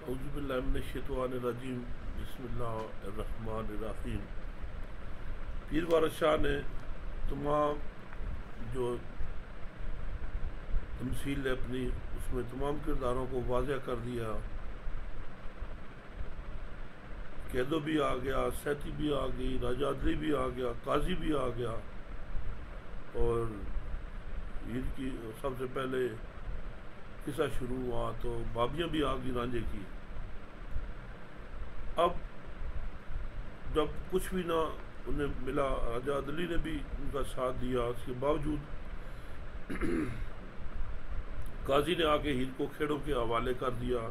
اعوذ باللہ من الشیطان الرجیم بسم اللہ الرحمن الرحیم۔ پیر وارث شاہ نے تمام جو تمثیل ہے اپنی، اس میں تمام کرداروں کو واضح کر دیا۔ قیدو بھی آ گیا، سیتی بھی آ گئی، راجہ عدلی بھی آ گیا، قاضی بھی آ گیا، اور عید کی سب سے پہلے قصہ شروع ہوا تو بابیاں بھی آ گئی رانجھے کی۔ اب جب کچھ بھی نہ انہیں ملا، راجہ عدلی نے بھی ان کا ساتھ دیا، اس کے باوجود قاضی نے آ کے ہیر کو کھیڑوں کے حوالے کر دیا۔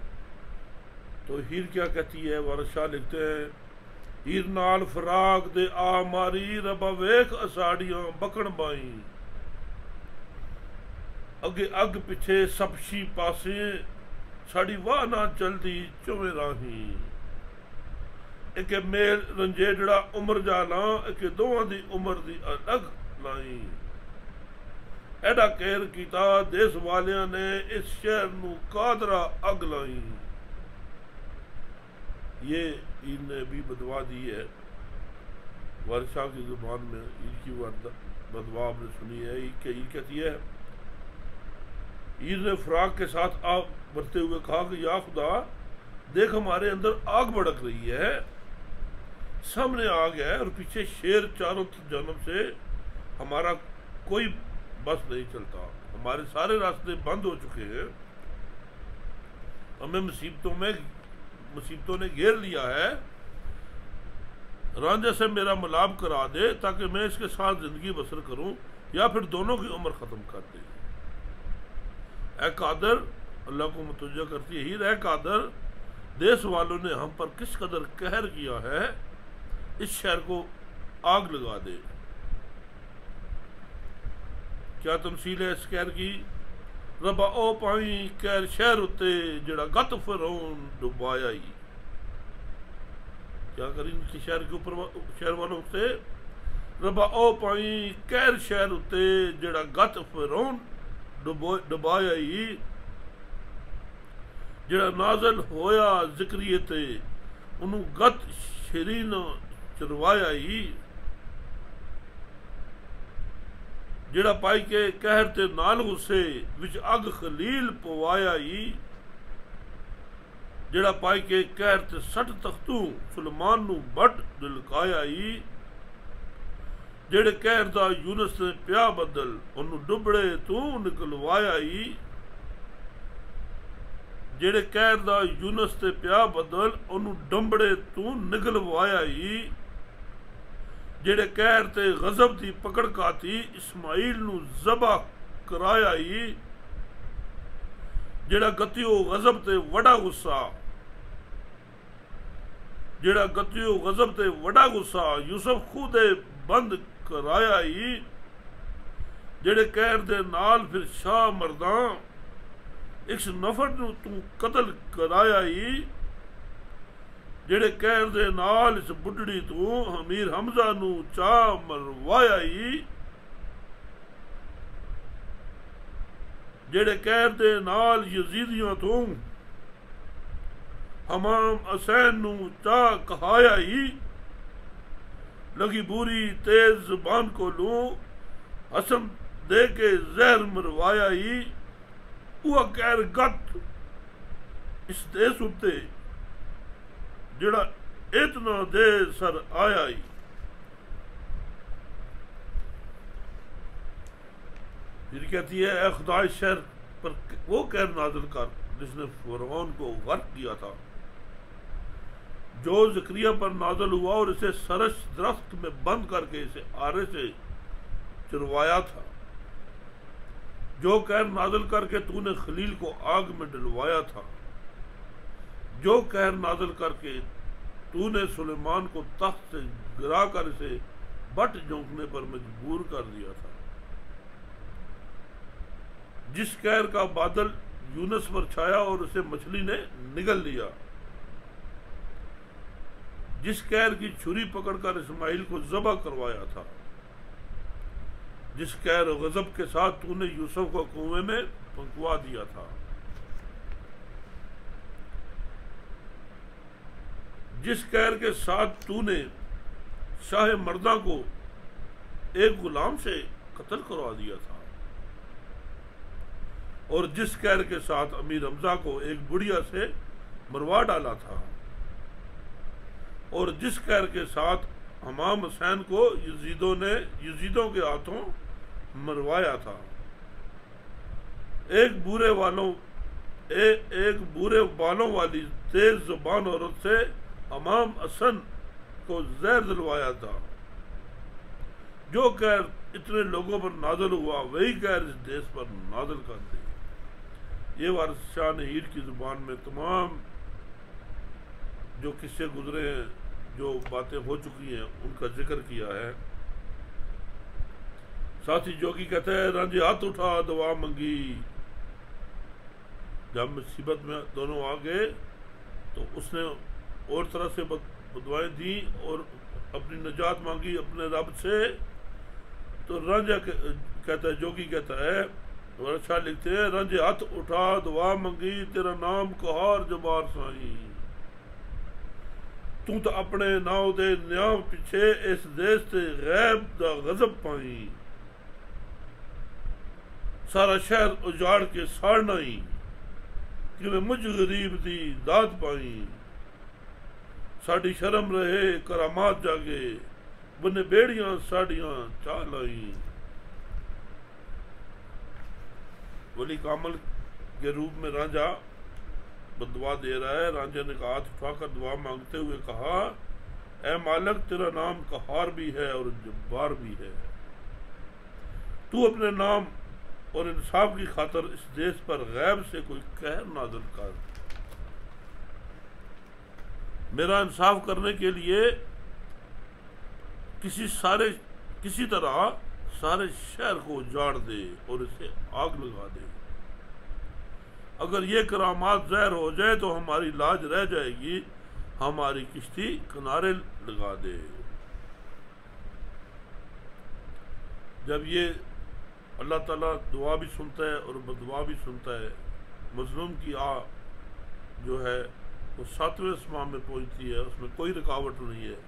تو ہیر کیا کہتی ہے؟ وارث شاہ لکھتے ہیں، ہیر نال فراق دے آ ماری ربا ویکھ اساڑیاں بکن بائیں، اگے اگ پچھے سپشی پاسیں ساڑی واہ نہ چلدی چویں راہیں، ایک میل رنجیڑا عمر جانا، ایک دوواں دی عمر دی الگ لائیں، ایڈا کہر کیتا دیس والیاں نے اس شہر نو قادرہ اگ لائیں۔ یہ عید نے بھی بدوا دی ہے وارث شاہ کی زبان میں۔ عید کی بدوا آپ نے سنی ہے کہ عید کہتی ہے، عید نے فراق کے ساتھ آگ بڑھتے ہوئے کہا کہ یا خدا دیکھ ہمارے اندر آگ بھڑک رہی ہے، سامنے آگ ہے اور پیچھے شیر چاروں جانب سے، ہمارا کوئی بس نہیں چلتا، ہمارے سارے راستے بند ہو چکے ہیں، ہمیں مصیبتوں نے گھیر لیا ہے، رانجھے سے میرا ملاب کرا دے تاکہ میں اس کے ساتھ زندگی بسر کروں، یا پھر دونوں کی عمر ختم کر دے۔ اے قادر، اللہ کو متوجہ کرتی ہے ہیر، اے قادر، دیس والوں نے ہم پر کس قدر قہر کیا ہے، اس شہر کو آگ لگا دے۔ کیا تمثیل ہے اس قہر کی؟ ربا او پائیں قہر شہر اتے جڑا گت فرعون ڈبایا ہی۔ کیا کریں ان کی شہر کے اوپر، شہر والوں سے؟ ربا او پائیں قہر شہر اتے جڑا گت فرعون ڈبایا ہی، جڑا نازل ہویا ذکریے تے انہوں گت شرین چروایا ہی، جڑا پائی کے قہر تے نال غصے وچ اگ خلیل پوایا ہی، جڑا پائی کے قہر تے سٹ تختوں سلمان نو بٹ دلکایا ہی، جڑے قہر دا یونس نے پیا بدل انہوں ڈبڑے تو نکلوایا ہی، جڑے قہر دا یونس تے پیا بدل انہوں ڈمبڑے تو نکلوایا ہی، جڑے قہر تے غضب دی پکڑ کاتی اسماعیل نو ذبح کرایا ہی، جڑا گتیو غضب تے وڈا غصہ، جڑا گتیو غضب تے وڈا غصہ یوسف خود بند کرایا ہی، جڑے قہر دے نال پھر شاہ مرداں ایک نفر نو تو قتل کرایا ہی، جڑے قہر دے نال اس بڈڑی تو امیر حمزہ نو چاہ مروایا ہی، جڑے قہر دے نال یزیدیاں تو حمام حسین نو چاہ کہایا ہی، لگی بوری تیز زبان کو لوں حسن دے کے زہر مروایا ہی، وہ قہر گت اس دیس اتے جڑا اتنا دے سر آیا ہی۔ پھر کہتی ہے، اے خدا اس شہر پر وہ قہر نازل کر جس نے فرعون کو غرق کیا تھا، جو زکریا پر نازل ہوا اور اسے سرش درخت میں بند کر کے اسے آرے سے چروایا تھا، جو قہر نازل کر کے تو نے خلیل کو آگ میں ڈلوایا تھا، جو قہر نازل کر کے تو نے سلیمان کو تخت سے گرا کر اسے بٹ جھونکنے پر مجبور کر دیا تھا، جس قہر کا بادل یونس پر چھایا اور اسے مچھلی نے نگل لیا، جس قہر کی چھری پکڑ کر اسماعیل کو ذبح کروایا تھا، جس قہر و غضب کے ساتھ تو نے یوسف کو کنویں میں پھنکوا دیا تھا، جس قہر کے ساتھ تو نے شاہ مردہ کو ایک غلام سے قتل کروا دیا تھا، اور جس قہر کے ساتھ امیر حمزہ کو ایک بڑھیا سے مروا ڈالا تھا، اور جس قہر کے ساتھ امام حسین کو یزیدوں کے ہاتھوں مروایا تھا، ایک بورے بالوں والی تیز زبان عورت سے امام حسن کو زہر دلوایا تھا، جو قہر اتنے لوگوں پر نازل ہوا وہی قہر اس دیس پر نازل کر دے۔ یہ وارث شاہ نے ہیر کی زبان میں تمام جو قصے گزرے ہیں، جو باتیں ہو چکی ہیں، ان کا ذکر کیا ہے۔ ساتھی جوگی کہتا ہے رنج ہاتھ اٹھا دعا منگی، جب مصیبت میں دونوں آ گئے تو اس نے اور طرح سے بدوائیں دیں اور اپنی نجات مانگی اپنے رب سے، تو رنجا کہتا ہے، جوگی کہتا ہے، ورشاہ لکھتے ہیں رنج ہاتھ اٹھا دعا منگی، تیرا نام کہار جبار سائیں، تو اپنے ناؤ دے نیاں پیچھے اس دیس تے غیب دا غضب پائیں، سارا شہر اجاڑ کے ساڑنا ہی کہ میں مجھ غریب دی داد پائیں، ساڑی شرم رہے کرامات جاگے بنے بیڑیاں ساڑیاں چال آئیں۔ ولی کامل کے روپ میں رانجھا بدعا دے رہا ہے۔ رانجھا نے ہاتھ اٹھا کر دعا مانگتے ہوئے کہا، اے مالک تیرا نام قہار بھی ہے اور جبار بھی ہے، تو اپنے نام اور انصاف کی خاطر اس دیس پر غیب سے کوئی قہر نازل کر، میرا انصاف کرنے کے لیے کسی طرح سارے شہر کو اجاڑ دے اور اسے آگ لگا دے، اگر یہ کرامات ظاہر ہو جائے تو ہماری لاج رہ جائے گی، ہماری کشتی کنارے لگا دے۔ جب یہ اللہ تعالیٰ دعا بھی سنتا ہے اور بدعا بھی سنتا ہے، مظلوم کی جو ہے وہ 7ویں آسمان میں پہنچتی ہے، اس میں کوئی رکاوٹ نہیں ہے۔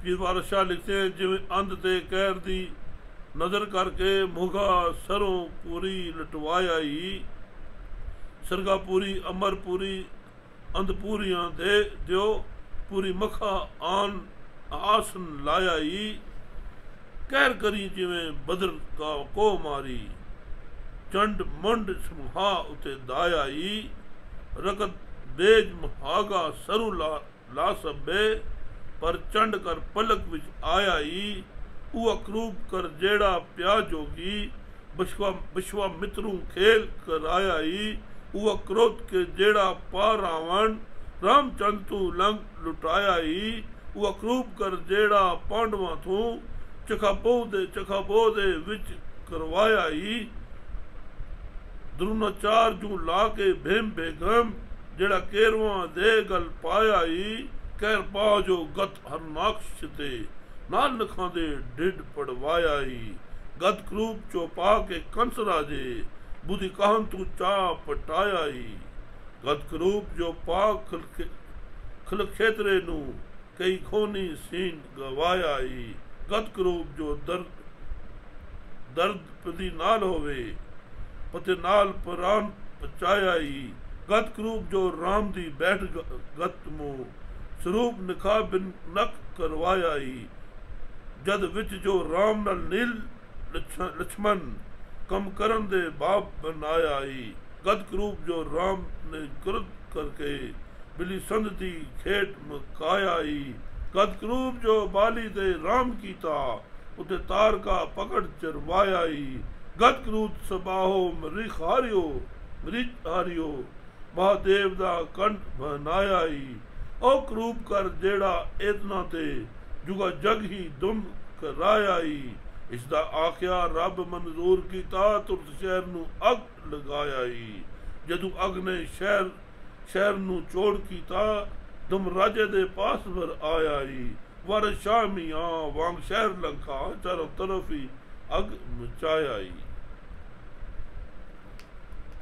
پیر وارث شاہ لکھتے ہیں، جویں اندھ تے قہر دی نظر کر کے موگا سروں پوری لٹوایا ہی، سرگا پوری امر پوری اندھ پوریاں دے دیو، پوری مکھا آن آسن لایا ہی، قہر کری جویں بدر کا کو ماری، چنڈ منڈ سمہا اتے دایا ہی، رکت بیج مہاگا سرو لا سبے، پر چنڈ کر پلک وچ آیا ہی، او اکروب کر جیڑا پیا جوگی، بشوا متروں کھیل کر آیا ہی، او اکروت کے جیڑا پا راون، رام چند تو لنگ لٹایا ہی، او اکروب کر جیڑا پانڈواں تھوں، چکھا بو دے وچ کروایا ہی، درونا چار جو لا کے بھیم بیگم، جیڑا کیرواں دے گل پایا ہی، کہر پا جو گت ہر ناکش تے، نال نکھاں دے ڈڈ پڑوایا ہی، گت کروپ چوپا کے کنس راجے، بدھی کہن تو چاہ پٹایا ہی، گت کروپ جو پا کھلک کھیترے نو، کئی کھونی سین گوایا ہی، گت کروپ جو درد پدی نال ہوئے، پتے نال پران پچایا ہی، گت کروپ جو رام دی بیٹھ گت مو، سروپ نکھا بن نک کروایا ہی، جد وچ جو رام نال نیل لچمن، کم کرن دے باپ بنایا ہی، گت کروپ جو رام نے گرد کر کے، بلی سند دی کھیٹ مکایا ہی، گت کروپ جو بالی دے رام کیتا، اتے تار کا پکڑ چروایا ہی، گت کروپ سباہو مریخ ہاریو، مہادیو دا کنڈ بنایا ہی، او کروپ کر جیڑا اتنا تے، جگہ جگ ہی دم کرایا ہی، اس دا آخیا رب منظور کیتا، ترس شہر نو اگ لگایا ہی، جدو اگ نے شہر نو چوڑ کیتا، دم راجے دے پاس پر آیا ہی، وارث شاہ میاں وانگ شہر لنکا، چاروں طرف ہی اگ مچایا ہی۔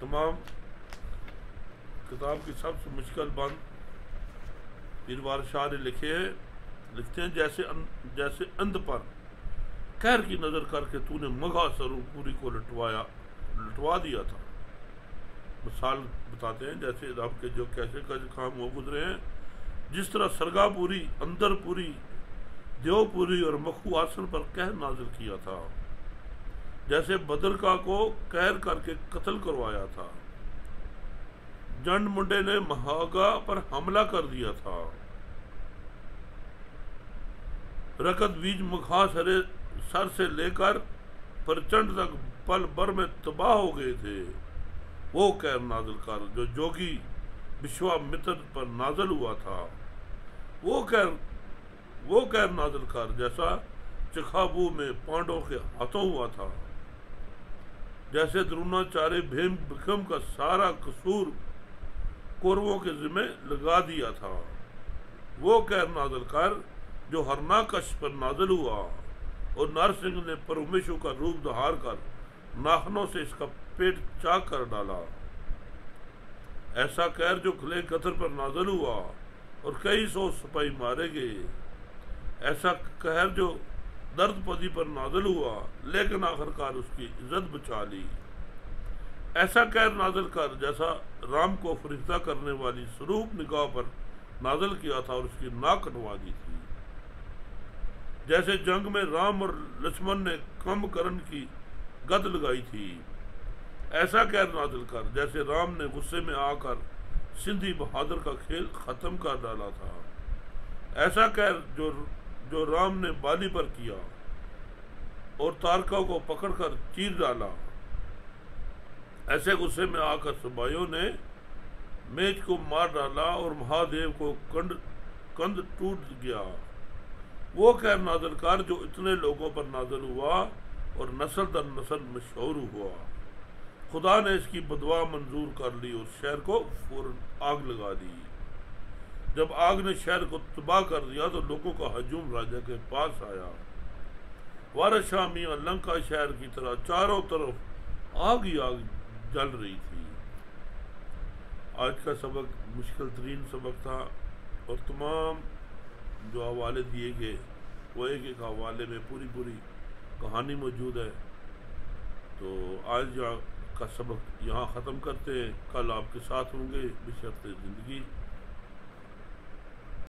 تمام کتاب کی سب سے مشکل بند پیر وارث شاہ نے لکھتے ہیں جیسے اندھ پر قہر کی نظر کر کے تو نے مگا سرو پوری کو لٹوا دیا تھا۔ مثال بتاتے ہیں جیسے رب کے جو کیسے کام ہو گزرے ہیں، جس طرح سرگا پوری، اندر پوری، دیو پوری اور مخو آسن پر قہر نازل کیا تھا، جیسے بدرکا کو قہر کر کے قتل کروایا تھا، جنڈ منڈے نے مہاگا پر حملہ کر دیا تھا، رکت بیج مکھا سر سے لے کر پرچنڈ تک پل بر میں تباہ ہو گئے تھے، وہ قہر نازل کر جو جوگی بشوا متر پر نازل ہوا تھا، وہ قہر نازل کر جیسا چکھابو میں پانڈوں کے ہاتھوں ہوا تھا، جیسے دروناچاریہ بھیم بکھم کا سارا قصور کوروں کے ذمہ لگا دیا تھا، وہ قہر نازل کر جو ہرناکش پر نازل ہوا اور نرسنگھ نے پرمیشو کا روپ دھار کر ناخنوں سے اس کا پیٹ چاک کر ڈالا، ایسا قہر جو کھلے قطر پر نازل ہوا اور کئی سو سپاہی مارے گئے، ایسا قہر جو درد پدی پر نازل ہوا لیکن آخرکار اس کی عزت بچا لی، ایسا قہر نازل کر جیسا رام کو فریفتہ کرنے والی سروپ نگاہ پر نازل کیا تھا اور اس کی ناک کٹوا دی تھی، جیسے جنگ میں رام اور لکشمن نے کم کرن کی گد لگائی تھی، ایسا قہر نازل کر جیسے رام نے غصے میں آ کر سندھی بہادر کا کھیل ختم کر ڈالا تھا، ایسا قہر جو رام نے بالی پر کیا اور تارکا کو پکڑ کر چیر ڈالا، ایسے غصے میں آ کر سبایوں نے میچ کو مار ڈالا اور مہادیو کو کند ٹوٹ گیا، وہ قہر نازل کر جو اتنے لوگوں پر نازل ہوا اور نسل در نسل مشہور ہوا، خدا نے اس کی بدوا منظور کر لی اور شہر کو فوراً آگ لگا دی، جب آگ نے شہر کو تباہ کر دیا تو لوگوں کا ہجوم راجہ کے پاس آیا، وارث شاہ میاں لنکا شہر کی طرح چاروں طرف آگ ہی آگ جل رہی تھی۔ آج کا سبق مشکل ترین سبق تھا اور تمام جو حوالے دیے گئے وہ ایک ایک حوالے میں پوری کہانی موجود ہے، تو آج کا سبق یہاں ختم کرتے ہیں، کل آپ کے ساتھ ہوں گے بشرط زندگی۔